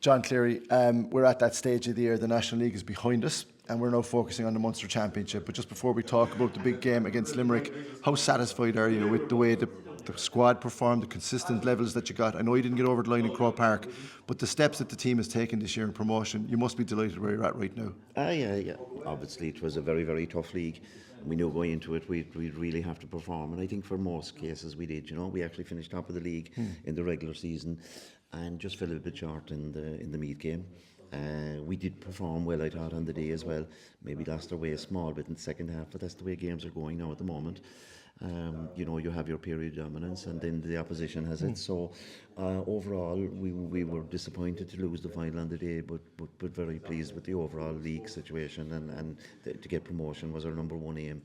John Cleary, we're at that stage of the year, the National League is behind us and we're now focusing on the Munster Championship. But just before we talk about the big game against Limerick, how satisfied are you with the way the squad performed, the consistent levels that you got? I know you didn't get over the line in Croke Park, but the steps that the team has taken this year in promotion, you must be delighted where you're at right now. Yeah. Obviously it was a very, very tough league. We knew going into it we'd really have to perform, and I think for most cases we did. We actually finished top of the league in the regular season and just fell a little bit short in the Meath game. We did perform well, I thought, on the day as well. Maybe lost our way a small bit in the second half, but that's the way games are going now at the moment. You have your period of dominance and then the opposition has it. So overall we were disappointed to lose the final on the day, but very pleased with the overall league situation, and to get promotion was our number one aim.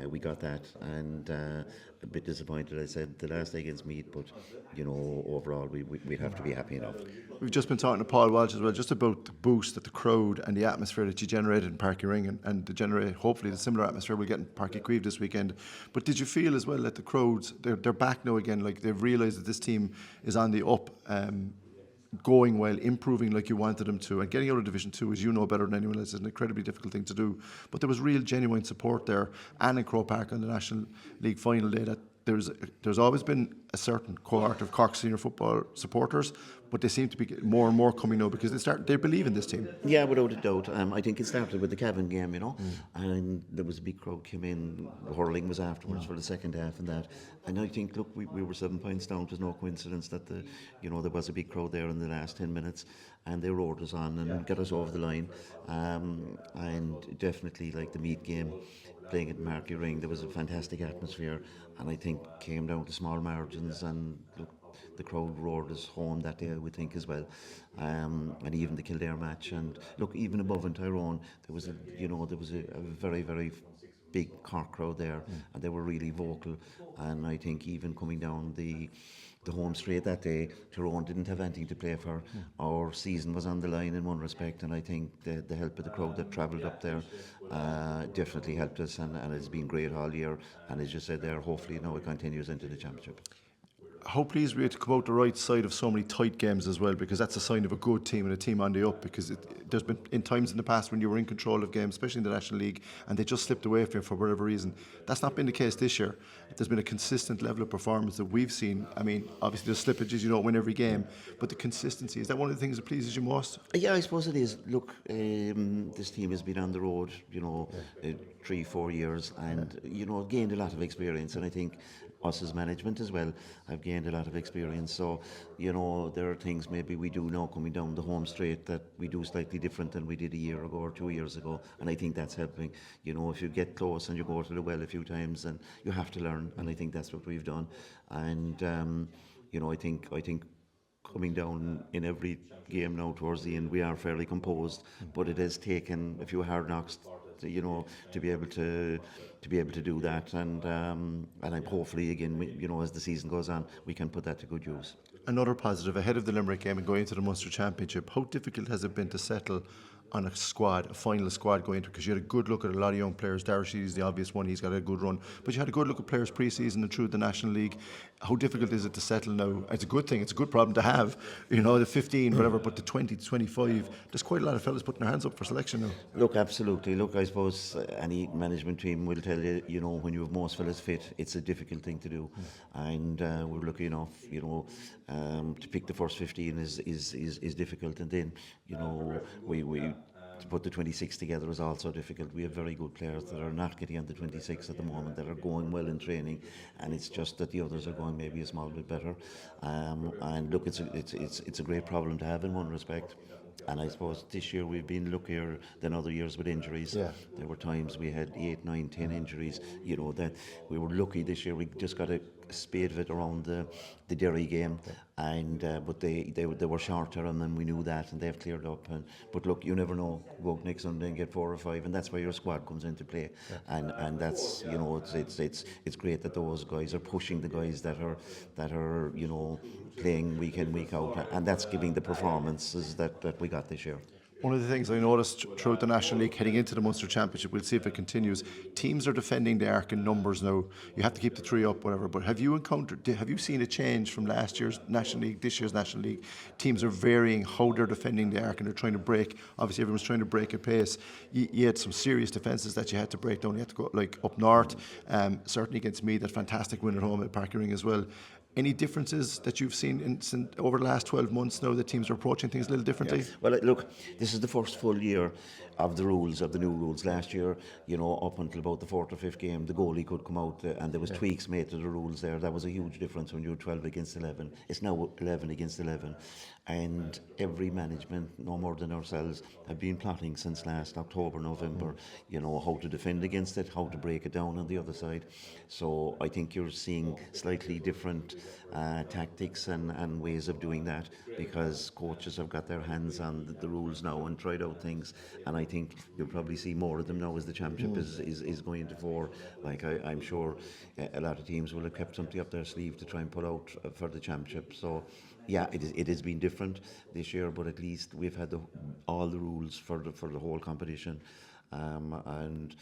We got that, and a bit disappointed, I said, the last day against Meath, but overall we have to be happy enough. We've just been talking to Paul Walsh as well, just about the boost that the crowd and the atmosphere that you generated in Páirc Uí Rinn, and to generate hopefully the similar atmosphere we'll get in Páirc Uí Chaoimh this weekend. But did you feel as well that the crowds, they're back now again, like they've realised that this team is on the up, going well, improving like you wanted them to, and getting out of Division 2, as you know better than anyone else, is an incredibly difficult thing to do. But there was real genuine support there, and in Croke Park on the National League final day, that there's always been a certain cohort of Cork senior football supporters, but they seem to be more and more coming now because they believe in this team. Yeah, without a doubt. I think it started with the Cavan game, and there was a big crowd came in. Hurling was afterwards for the second half and that. And I think, look, we were 7 points down. It was no coincidence that there was a big crowd there in the last 10 minutes, and they roared us on and got us over the line. And definitely, like the Meath game, playing at Páirc Uí Rinn, there was a fantastic atmosphere, and I think came down to small margins, and look, the crowd roared us home that day, I would think, as well. And even the Kildare match, and look, even above in Tyrone, there was a very, very big Cork crowd there, and they were really vocal. And I think even coming down the home straight that day, Tyrone didn't have anything to play for. Our season was on the line in one respect, and I think the help of the crowd that travelled up there definitely helped us, and it's been great all year. And as you said there, hopefully now it continues into the championship. How pleased were you to come out the right side of so many tight games as well, because that's a sign of a good team and a team on the up, because there's been in times in the past when you were in control of games, especially in the National League, and they just slipped away from you for whatever reason. That's not been the case this year. There's been a consistent level of performance that we've seen. I mean, obviously there's slippages, you don't win every game, but the consistency, is that one of the things that pleases you most? Yeah, I suppose it is. Look, this team has been on the road 3-4 years, and gained a lot of experience, and I think us as management as well have gained a lot of experience. So there are things maybe we do now coming down the home straight that we do slightly different than we did a year ago or 2 years ago, and I think that's helping. If you get close and you go to the well a few times, then you have to learn, and I think that's what we've done. And I think coming down in every game now towards the end, we are fairly composed, but it has taken a few hard knocks to be able to do that, and I'm hopefully again, as the season goes on, we can put that to good use. Another positive ahead of the Limerick game and going into the Munster Championship, how difficult has it been to settle on a final squad going into it? Because you had a good look at a lot of young players. Darcy is the obvious one, he's got a good run, but you had a good look at players pre-season and through the National League. How difficult is it to settle now? It's a good thing, it's a good problem to have, the 15 whatever, but the 20 to 25, there's quite a lot of fellas putting their hands up for selection now. Look, absolutely. Look, I suppose any management team will tell you, when you have most fellas fit, it's a difficult thing to do, and we're lucky enough, to pick the first 15 is difficult, and then we to put the 26 together is also difficult. We have very good players that are not getting on the 26 at the moment, that are going well in training, and it's just that the others are going maybe a small bit better. And look, it's a great problem to have in one respect. And I suppose this year we've been luckier than other years with injuries. Yeah. There were times we had 8, 9, 10 injuries. That we were lucky this year. We just got a spade of it around the Derry game, and but they were shorter, and then we knew that, and they've cleared up. But look, you never know. Go up next Sunday and get 4 or 5, and that's where your squad comes into play. Yeah. And that's it's great that those guys are pushing the guys that are playing week in, week out, and that's giving the performances that we got this year. One of the things I noticed throughout the National League heading into the Munster Championship, we'll see if it continues, teams are defending the arc in numbers now. You have to keep the three up, whatever, but have you seen a change from last year's National League, this year's National League? Teams are varying how they're defending the arc and they're trying to break. Obviously everyone's trying to break at pace. You had some serious defences that you had to break down. You had to go like up north, certainly against me, that fantastic win at home at Parky Ring as well. Any differences that you've seen over the last 12 months now that teams are approaching things a little differently? Yeah. Well, look, this is the first full year of the rules, of the new rules. Last year, up until about the fourth or fifth game, the goalie could come out and there was tweaks made to the rules there. That was a huge difference when you were 12 against 11. It's now 11 against 11. And every management, no more than ourselves, have been plotting since last October, November, how to defend against it, how to break it down on the other side. So I think you're seeing slightly different tactics and ways of doing that, because coaches have got their hands on the rules now and tried out things, and I think you'll probably see more of them now as the championship is going to fore. Like I'm sure a lot of teams will have kept something up their sleeve to try and put out for the championship. So yeah, it has been different this year, but at least we've had all the rules for the whole competition, and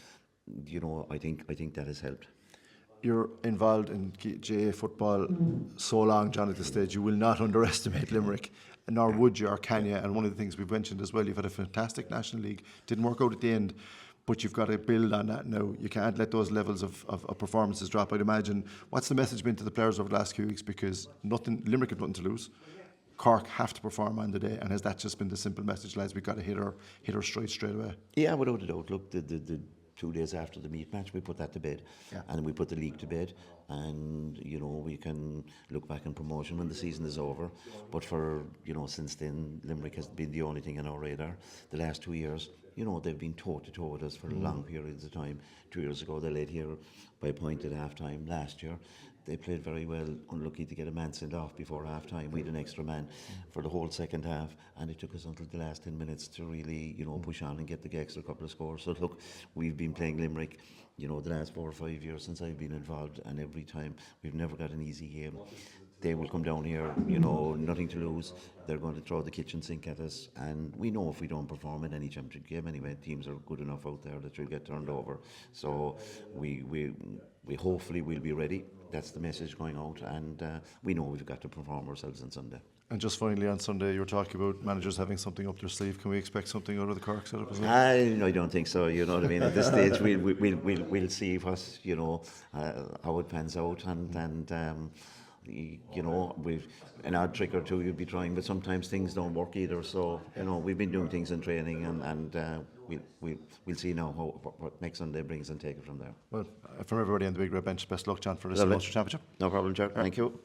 I think that has helped. You're involved in GA football so long, John, at this stage. You will not underestimate Limerick, nor would you, or can you? And one of the things we've mentioned as well, you've had a fantastic National League. Didn't work out at the end, but you've got to build on that now. You can't let those levels of performances drop. I'd imagine, what's the message been to the players over the last few weeks? Because Limerick have nothing to lose. Cork have to perform on the day, and has that just been the simple message, lads? We've got to hit our stride straight away. Yeah, without a doubt. Look, the 2 days after the meat match, we put that to bed, and we put the league to bed, and we can look back in promotion when the season is over. But for since then, Limerick has been the only thing on our radar. The last 2 years, they've been toe to toe with us for long periods of time. 2 years ago, they led here by a point at half time. Last year, they played very well, unlucky to get a man sent off before half time. We had an extra man for the whole second half, and it took us until the last 10 minutes to really push on and get the extra couple of scores. So look, we've been playing Limerick the last 4 or 5 years since I've been involved, and every time we've never got an easy game. They will come down here, nothing to lose. They're going to throw the kitchen sink at us, and we know if we don't perform in any championship game anyway, teams are good enough out there that you'll get turned over. So we hopefully will be ready. That's the message going out, and we know we've got to perform ourselves on Sunday. And just finally, on Sunday, you were talking about managers having something up their sleeve. Can we expect something out of the Cork setup as well? I don't think so. You know what I mean. At this stage, we'll see what how it pans out, and we've an odd trick or two you'll be trying, but sometimes things don't work either. So we've been doing things in training, and we'll see now what next Sunday brings and take it from there. Well, from everybody on the Big Red Bench, best luck, John, for this Munster Championship. No problem, Jack. Thank you.